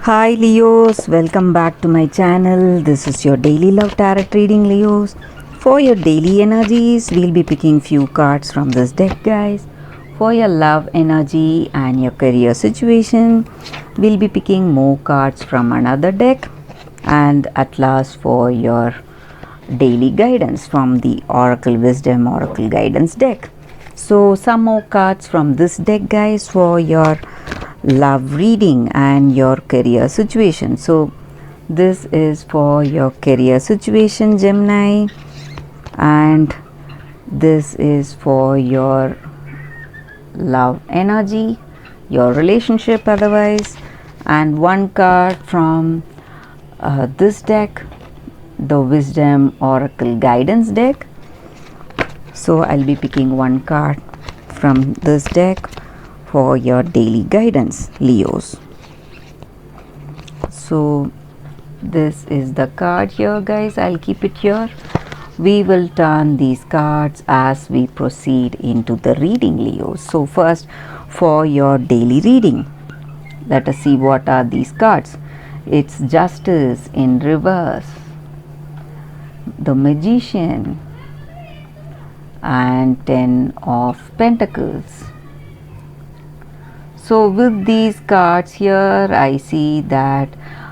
Hi Leos, welcome back to my channel. This is your daily love tarot reading, Leos. For your daily energies, we'll be picking few cards from this deck, guys. For your love energy and your career situation, we'll be picking more cards from another deck. And at last, for your daily guidance from the Oracle Wisdom Oracle Guidance deck. So some more cards from this deck, guys, for your love reading and your career situation. So this is for your career situation, Gemini, and this is for your love energy, your relationship otherwise, and one card from this deck, the Wisdom Oracle Guidance deck. So I'll be picking one card from this deck for your daily guidance, Leos. So this is the card here, guys. I'll keep it here. We will turn these cards as we proceed into the reading, Leos. So first, for your daily reading, let us see what are these cards. It's Justice in reverse, the Magician, and 10 of Pentacles. So with these cards here, I see that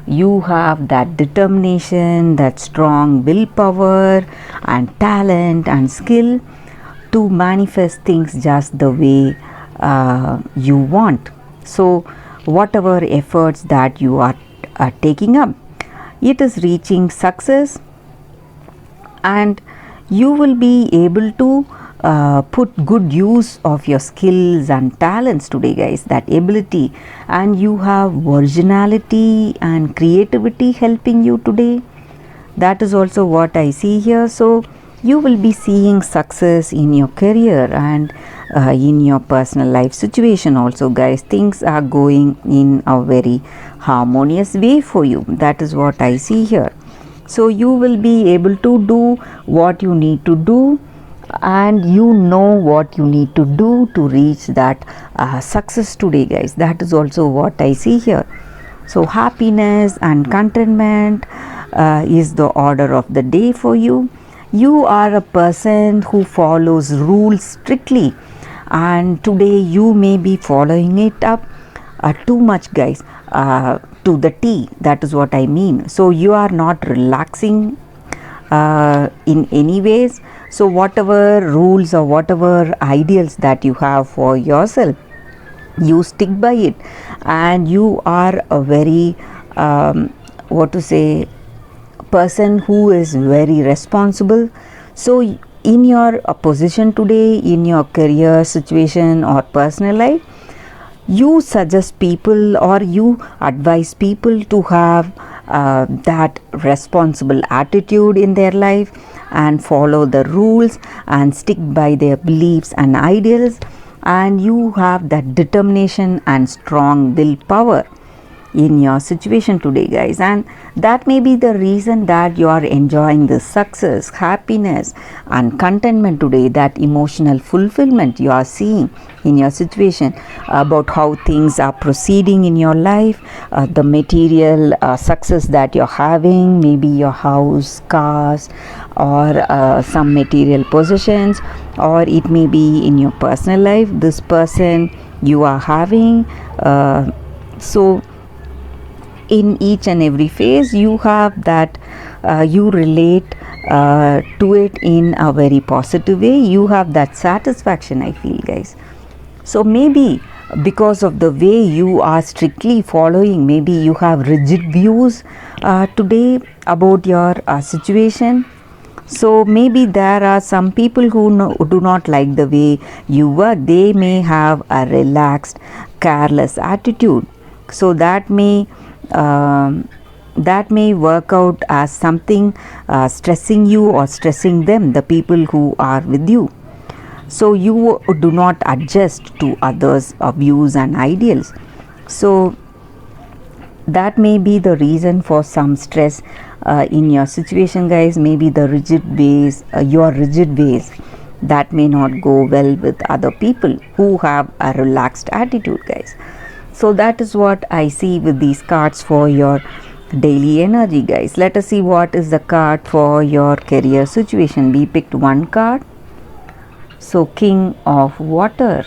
you have that determination, that strong willpower and talent and skill to manifest things just the way you want. So whatever efforts that you are taking up, it is reaching success, and you will be able to put good use of your skills and talents today, guys, that ability, and you have originality and creativity helping you today. That is also what I see here. So you will be seeing success in your career and in your personal life situation also, guys. Things are going in a very harmonious way for you. That is what I see here. So you will be able to do what you need to do, and you know what you need to do to reach that success today, guys. That is also what I see here. So happiness and contentment is the order of the day for you. You are a person who follows rules strictly, and today you may be following it up too much, guys, to the T. That is what I mean. So you are not relaxing in any ways. So whatever rules or whatever ideals that you have for yourself, you stick by it, and you are a very person who is very responsible. So in your position today, in your career situation or personal life, you suggest people or you advise people to have that responsible attitude in their life and follow the rules and stick by their beliefs and ideals, and you have that determination and strong willpower in your situation today, guys, and that may be the reason that you are enjoying this success, happiness and contentment today, that emotional fulfillment you are seeing in your situation, about how things are proceeding in your life, the material success that you're having, maybe your house, cars, or some material possessions, or it may be in your personal life, this person you are having. So in each and every phase, you have that you relate to it in a very positive way. You have that satisfaction, I feel, guys. So maybe because of the way you are strictly following, maybe you have rigid views today about your situation. So maybe there are some people who do not like the way you work. They may have a relaxed, careless attitude. So that may work out as something stressing you or stressing them, the people who are with you. So you do not adjust to others' views and ideals. So that may be the reason for some stress in your situation, guys. Maybe the rigid ways, your rigid ways, that may not go well with other people who have a relaxed attitude, guys. So that is what I see with these cards for your daily energy, guys. Let us see what is the card for your career situation. We picked one card. So King of Water.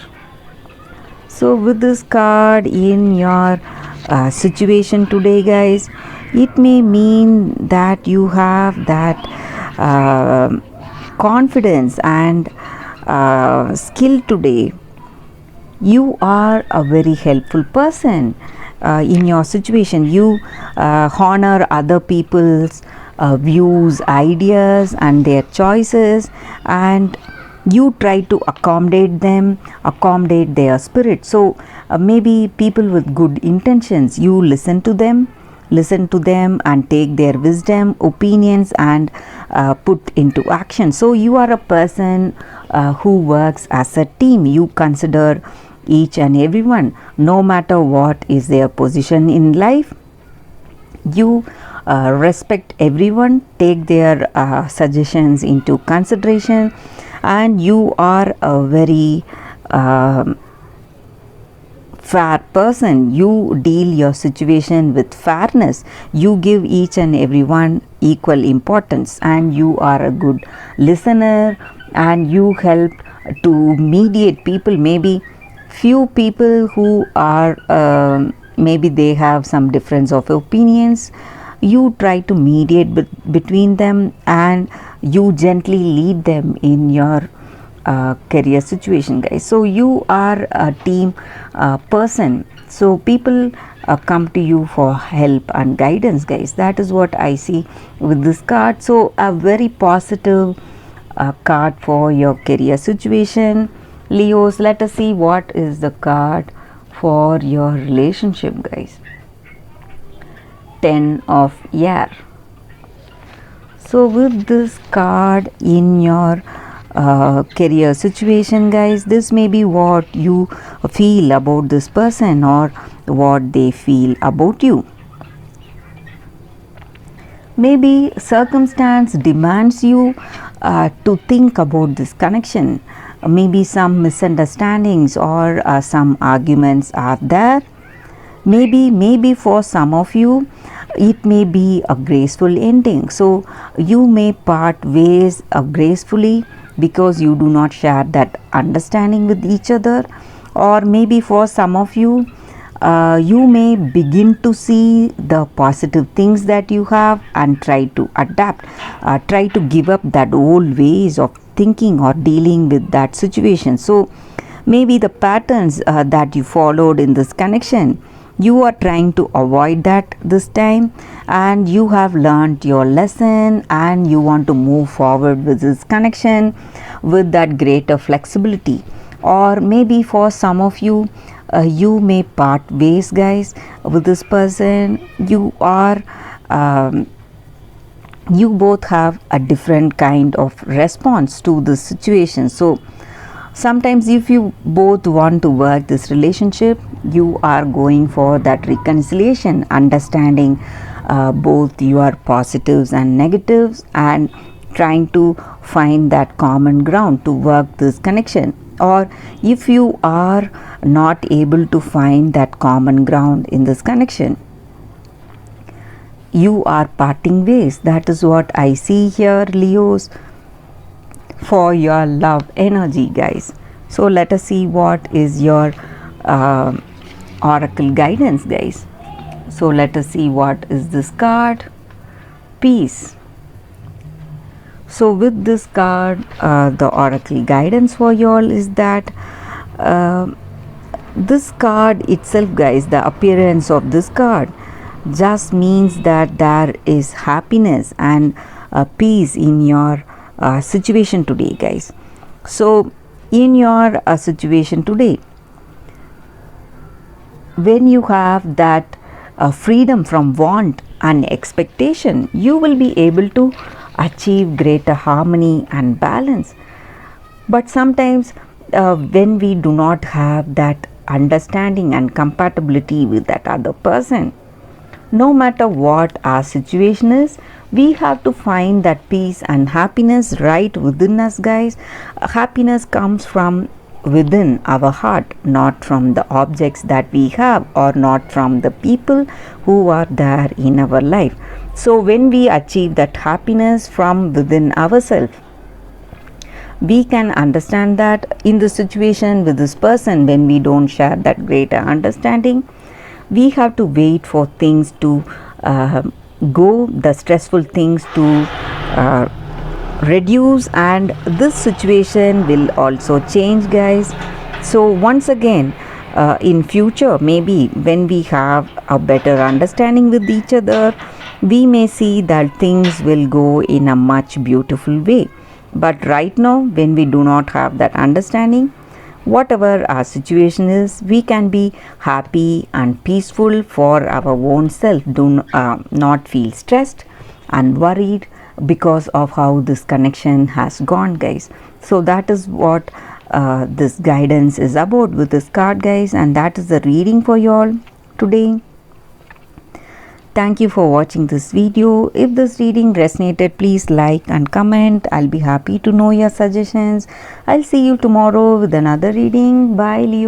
So with this card in your situation today, guys, it may mean that you have that confidence and skill today. You are a very helpful person in your situation. You honor other people's views, ideas, and their choices, and you try to accommodate them, accommodate their spirit. So maybe people with good intentions, you listen to them and take their wisdom, opinions, and put into action. So you are a person who works as a team. You consider each and everyone, no matter what is their position in life. You respect everyone, take their suggestions into consideration, and you are a very fair person. You deal your situation with fairness. You give each and everyone equal importance, and you are a good listener, and you help to mediate people. Maybe few people who are maybe they have some difference of opinions, you try to mediate between them, and you gently lead them in your career situation, guys. So you are a team person, so people come to you for help and guidance, guys. That is what I see with this card. So a very positive card for your career situation, Leos. Let us see what is the card for your relationship, guys. 10 of Air. So with this card in your career situation, guys, this may be what you feel about this person or what they feel about you. Maybe circumstance demands you to think about this connection. Maybe some misunderstandings or some arguments are there. Maybe for some of you it may be a graceful ending. So you may part ways gracefully because you do not share that understanding with each other. Or maybe for some of you, you may begin to see the positive things that you have and try to adapt, try to give up that old ways of thinking or dealing with that situation. So maybe the patterns that you followed in this connection, you are trying to avoid that this time, and you have learned your lesson and you want to move forward with this connection with that greater flexibility. Or maybe for some of you, you may part ways, guys, with this person. You are you both have a different kind of response to this situation. So sometimes if you both want to work this relationship, you are going for that reconciliation, understanding both your positives and negatives, and trying to find that common ground to work this connection. Or if you are not able to find that common ground in this connection, you are parting ways. That is what I see here, Leos, for your love energy, guys. So let us see what is your oracle guidance, guys. So let us see what is this card. Peace. So with this card, the oracle guidance for you all is that this card itself, guys, the appearance of this card just means that there is happiness and peace in your situation today, guys. So in your situation today, when you have that freedom from want and expectation, you will be able to achieve greater harmony and balance. But sometimes when we do not have that understanding and compatibility with that other person, no matter what our situation is, we have to find that peace and happiness right within us, guys. Happiness comes from within our heart, not from the objects that we have or not from the people who are there in our life. So when we achieve that happiness from within ourselves, we can understand that in the situation with this person, when we don't share that greater understanding, we have to wait for things to go, the stressful things to reduce, and this situation will also change, guys. So once again, in future, maybe when we have a better understanding with each other, we may see that things will go in a much beautiful way. But right now, when we do not have that understanding, whatever our situation is, we can be happy and peaceful for our own self. Do not feel stressed and worried because of how this connection has gone, guys. So that is what this guidance is about with this card, guys, and that is the reading for you all today. Thank you for watching this video. If this reading resonated, please like and comment. I'll be happy to know your suggestions. I'll see you tomorrow with another reading. Bye, Leo.